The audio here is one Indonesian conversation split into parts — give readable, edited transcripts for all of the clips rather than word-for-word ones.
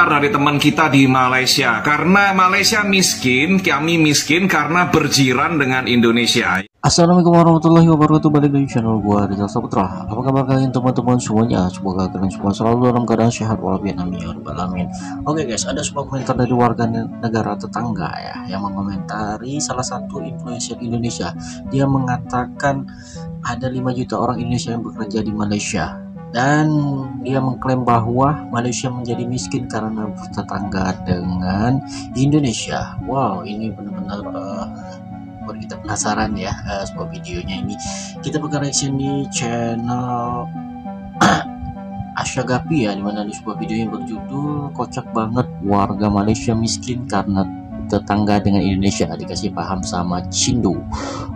komentar dari teman kita di Malaysia. Karena Malaysia miskin, kami miskin karena berjiran dengan Indonesia. Assalamualaikum warahmatullahi wabarakatuh. Balik lagi channel gua Rizal Saputra. Apa kabar kalian teman-teman semuanya? Semoga kalian semua selalu dalam keadaan sehat walafiat, amin ya rabbal alamin. Oke guys, ada sebuah komentar dari warga negara tetangga ya, yang mengomentari salah satu influencer Indonesia. Dia mengatakan ada 5 juta orang Indonesia yang bekerja di Malaysia, dan dia mengklaim bahwa Malaysia menjadi miskin karena bertetangga dengan Indonesia. Wow, ini benar-benar buat kita penasaran ya. Sebuah videonya ini kita bakal reaction di channel Asyagapi ya, dimana di sebuah video yang berjudul kocak banget warga Malaysia miskin karena tetangga dengan Indonesia, dikasih paham sama Cindo.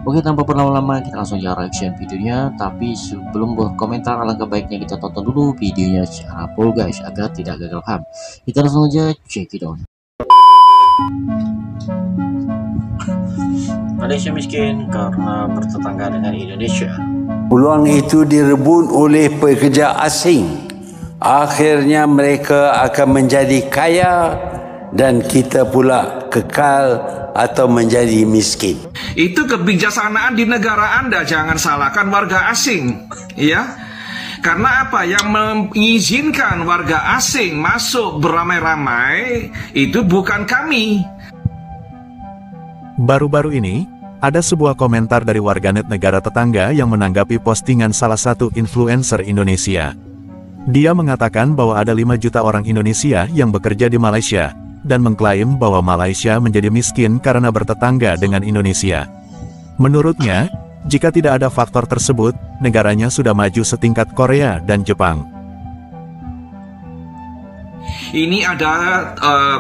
Oke, tanpa berlama-lama kita langsung aja reaction videonya. Tapi sebelum berkomentar, alangkah baiknya kita tonton dulu videonya secara full guys, agar tidak gagal paham. Kita langsung aja check it out. Malaysia miskin karena bertetangga dengan Indonesia. Peluang itu direbut oleh pekerja asing. Akhirnya mereka akan menjadi kaya dan kita pula kekal atau menjadi miskin. Itu kebijaksanaan di negara Anda, jangan salahkan warga asing, ya. Karena apa? Yang mengizinkan warga asing masuk beramai-ramai itu bukan kami. Baru-baru ini, ada sebuah komentar dari warganet negara tetangga yang menanggapi postingan salah satu influencer Indonesia. Dia mengatakan bahwa ada 5 juta orang Indonesia yang bekerja di Malaysia, dan mengklaim bahwa Malaysia menjadi miskin karena bertetangga dengan Indonesia. Menurutnya, jika tidak ada faktor tersebut, negaranya sudah maju setingkat Korea dan Jepang. Ini ada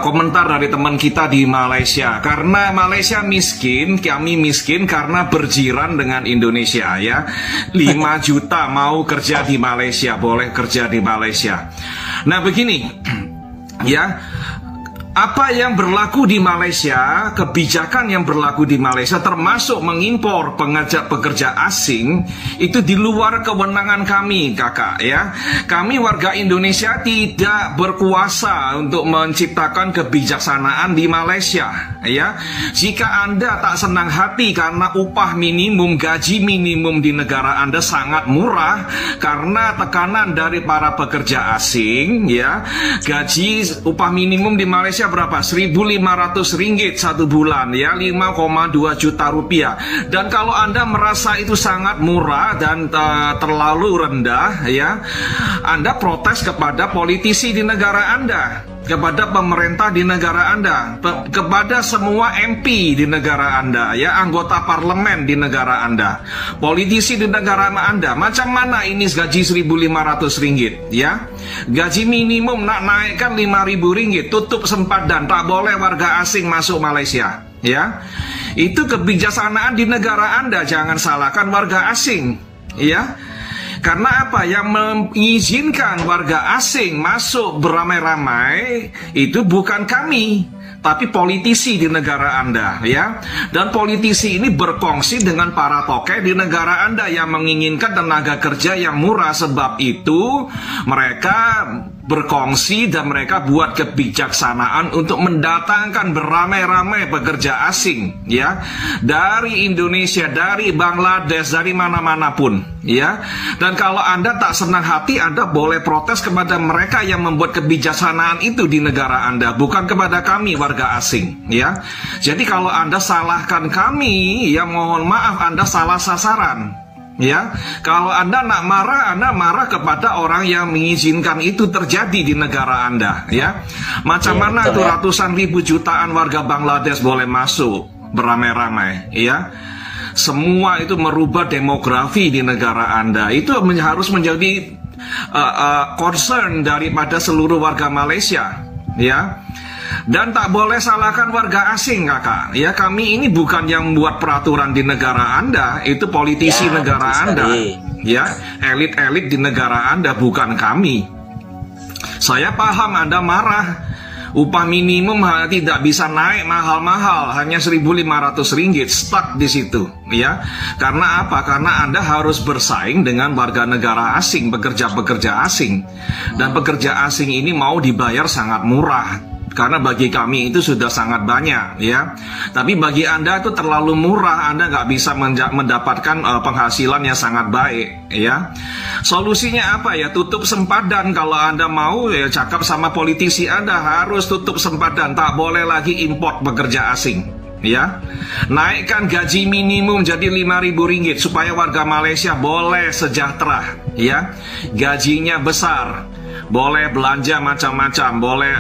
komentar dari teman kita di Malaysia. Karena Malaysia miskin, kami miskin karena berjiran dengan Indonesia ya. 5 juta mau kerja di Malaysia, boleh kerja di Malaysia. Nah begini, ya. Apa yang berlaku di Malaysia, kebijakan yang berlaku di Malaysia termasuk mengimpor pekerja asing, itu di luar kewenangan kami kakak ya. Kami warga Indonesia tidak berkuasa untuk menciptakan kebijaksanaan di Malaysia ya. Jika Anda tak senang hati karena upah minimum, gaji minimum di negara Anda sangat murah karena tekanan dari para pekerja asing ya. Gaji upah minimum di Malaysia berapa? 1.500 ringgit satu bulan ya, 5,2 juta rupiah. Dan kalau Anda merasa itu sangat murah dan terlalu rendah ya, Anda protes kepada politisi di negara Anda, kepada pemerintah di negara Anda, kepada semua MP di negara Anda ya, anggota parlemen di negara Anda, politisi di negara Anda. Macam mana ini gaji 1.500 ringgit ya? Gaji minimum nak naikkan 5.000 ringgit, tutup sempadan, tak boleh warga asing masuk Malaysia ya. Itu kebijaksanaan di negara Anda, jangan salahkan warga asing ya. Karena apa? Yang mengizinkan warga asing masuk beramai-ramai itu bukan kami, tapi politisi di negara Anda ya. Dan politisi ini berkongsi dengan para tokoh di negara Anda yang menginginkan tenaga kerja yang murah. Sebab itu mereka berkongsi dan mereka buat kebijaksanaan untuk mendatangkan beramai-ramai pekerja asing ya, dari Indonesia, dari Bangladesh, dari mana-mana pun ya. Dan kalau Anda tak senang hati, Anda boleh protes kepada mereka yang membuat kebijaksanaan itu di negara Anda, bukan kepada kami warga asing ya. Jadi kalau Anda salahkan kami, ya mohon maaf, Anda salah sasaran ya. Kalau Anda nak marah, Anda marah kepada orang yang mengizinkan itu terjadi di negara Anda ya. Macam mana itu ratusan ribu jutaan warga Bangladesh boleh masuk beramai-ramai ya. Semua itu merubah demografi di negara Anda. Itu harus menjadi concern daripada seluruh warga Malaysia ya. Dan tak boleh salahkan warga asing kakak ya. Kami ini bukan yang membuat peraturan di negara Anda, itu politisi ya, negara Anda ya, elit-elit di negara Anda, bukan kami. Saya paham Anda marah Upah minimum tidak bisa naik mahal-mahal, hanya 1.500 ringgit, stuck di situ, ya. Karena apa? Karena Anda harus bersaing dengan warga negara asing, pekerja-pekerja asing. Dan pekerja asing ini mau dibayar sangat murah. Karena bagi kami itu sudah sangat banyak, ya. Tapi bagi Anda itu terlalu murah, Anda nggak bisa mendapatkan penghasilan yang sangat baik, ya. Solusinya apa ya? Tutup sempadan. Kalau Anda mau ya cakap sama politisi Anda, harus tutup sempadan. Tak boleh lagi import pekerja asing, ya. Naikkan gaji minimum jadi 5.000 ringgit supaya warga Malaysia boleh sejahtera, ya. Gajinya besar. Boleh belanja macam-macam, boleh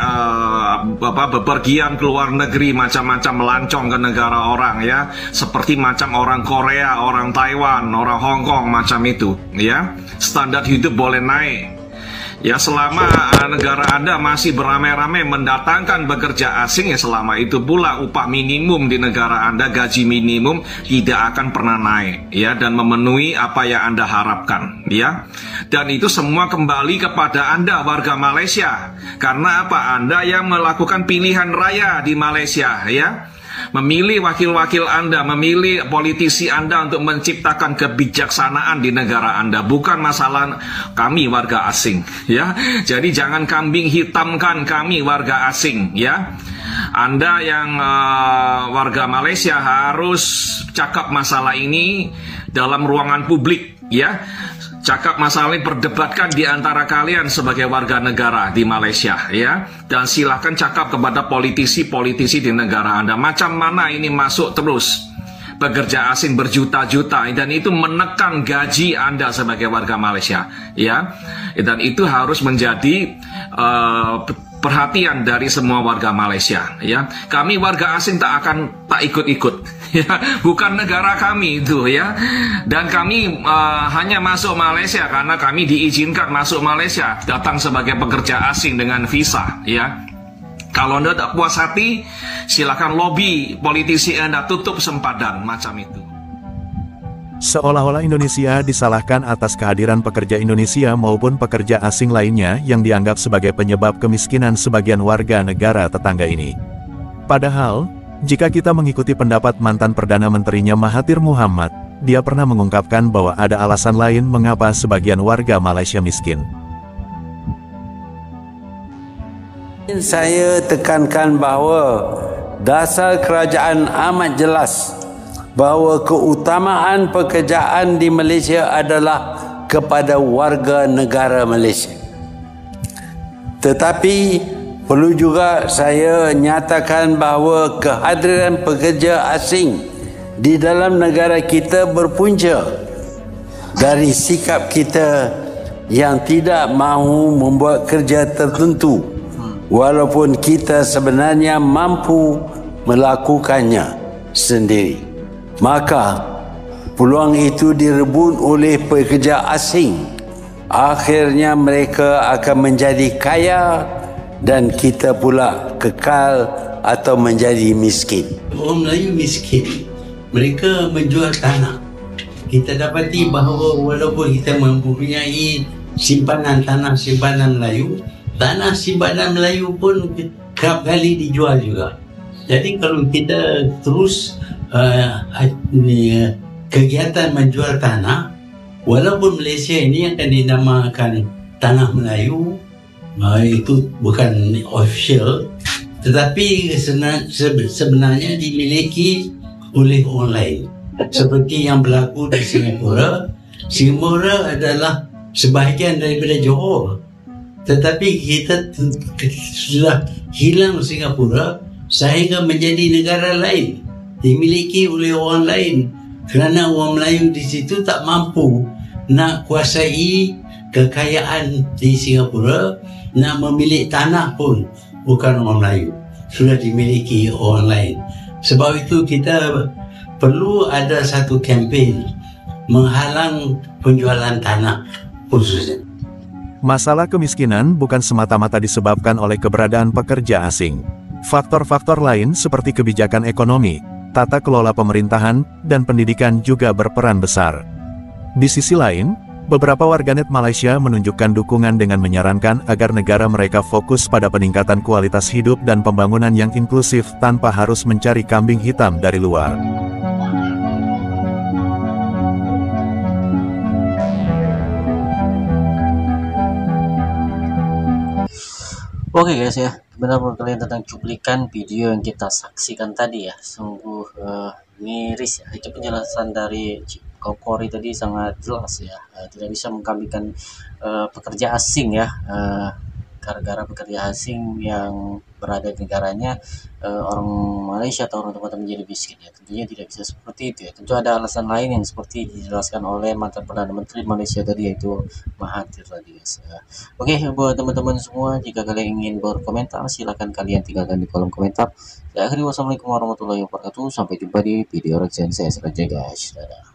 bepergian ke luar negeri macam-macam, melancong ke negara orang, ya, seperti macam orang Korea, orang Taiwan, orang Hong Kong, macam itu, ya. Standar hidup boleh naik. Ya, selama negara Anda masih beramai-ramai mendatangkan pekerja asing, ya selama itu pula upah minimum di negara Anda, gaji minimum tidak akan pernah naik, ya, dan memenuhi apa yang Anda harapkan, ya. Dan itu semua kembali kepada Anda, warga Malaysia. Karena apa? Anda yang melakukan pilihan raya di Malaysia, ya. Memilih wakil-wakil Anda, memilih politisi Anda untuk menciptakan kebijaksanaan di negara Anda, bukan masalah kami warga asing, ya. Jadi jangan kambing hitamkan kami warga asing, ya. Anda yang warga Malaysia harus cakap masalah ini dalam ruangan publik, ya. Cakap masalah ini, perdebatkan di antara kalian sebagai warga negara di Malaysia, ya. Dan silahkan cakap kepada politisi-politisi di negara Anda. Macam mana ini masuk terus pekerja asing berjuta-juta, dan itu menekan gaji Anda sebagai warga Malaysia, ya. Dan itu harus menjadi perhatian dari semua warga Malaysia, ya. Kami warga asing tak ikut-ikut, ya. Bukan negara kami itu, ya. Dan kami hanya masuk Malaysia karena kami diizinkan masuk Malaysia, datang sebagai pekerja asing dengan visa, ya. Kalau Anda tak puas hati, silakan lobby politisi Anda, tutup sempadan, macam itu. Seolah-olah Indonesia disalahkan atas kehadiran pekerja Indonesia maupun pekerja asing lainnya yang dianggap sebagai penyebab kemiskinan sebagian warga negara tetangga ini. Padahal, jika kita mengikuti pendapat mantan Perdana Menterinya Mahathir Muhammad, dia pernah mengungkapkan bahwa ada alasan lain mengapa sebagian warga Malaysia miskin. Saya tekankan bahawa dasar kerajaan amat jelas bahawa keutamaan pekerjaan di Malaysia adalah kepada warga negara Malaysia. Tetapi perlu juga saya nyatakan bahawa kehadiran pekerja asing di dalam negara kita berpunca dari sikap kita yang tidak mahu membuat kerja tertentu, walaupun kita sebenarnya mampu melakukannya sendiri. Maka peluang itu direbut oleh pekerja asing. Akhirnya mereka akan menjadi kaya dan kita pula kekal atau menjadi miskin. Orang Melayu miskin. Mereka menjual tanah. Kita dapati bahawa walaupun kita mempunyai simpanan tanah simpanan Melayu, tanah simpanan Melayu pun kerap kali dijual juga. Jadi kalau kita terus kegiatan menjual tanah, walaupun Malaysia ini akan dinamakan tanah Melayu, itu bukan official, tetapi sebenarnya dimiliki oleh orang lain. Seperti yang berlaku di Singapura. Singapura adalah sebahagian daripada Johor, tetapi kita sudah hilang Singapura sehingga menjadi negara lain, dimiliki oleh orang lain, kerana orang Melayu di situ tak mampu nak kuasai kekayaan di Singapura, nak memiliki tanah pun bukan orang Melayu, sudah dimiliki orang lain. Sebab itu kita perlu ada satu kempen menghalang penjualan tanah khususnya. Masalah kemiskinan bukan semata-mata disebabkan oleh keberadaan pekerja asing. Faktor-faktor lain seperti kebijakan ekonomi, tata kelola pemerintahan, dan pendidikan juga berperan besar. Di sisi lain, Beberapa warganet Malaysia menunjukkan dukungan dengan menyarankan agar negara mereka fokus pada peningkatan kualitas hidup dan pembangunan yang inklusif tanpa harus mencari kambing hitam dari luar. Oke guys ya, benar menurut kalian tentang cuplikan video yang kita saksikan tadi ya, sungguh miris ya. Itu penjelasan dari Kapolri tadi sangat jelas ya, tidak bisa mengkambingkan pekerja asing ya, gara-gara pekerja asing yang berada di negaranya orang Malaysia atau orang tempatan menjadi miskin ya, tentunya tidak bisa seperti itu ya. Tentu ada alasan lain yang seperti dijelaskan oleh mantan Perdana Menteri Malaysia tadi, yaitu Mahathir tadi guys ya. Oke, buat teman-teman semua, jika kalian ingin berkomentar silahkan kalian tinggalkan di kolom komentar. Saya akhiri, wassalamualaikum warahmatullahi wabarakatuh, sampai jumpa di video reaction saya selanjutnya guys, dadah.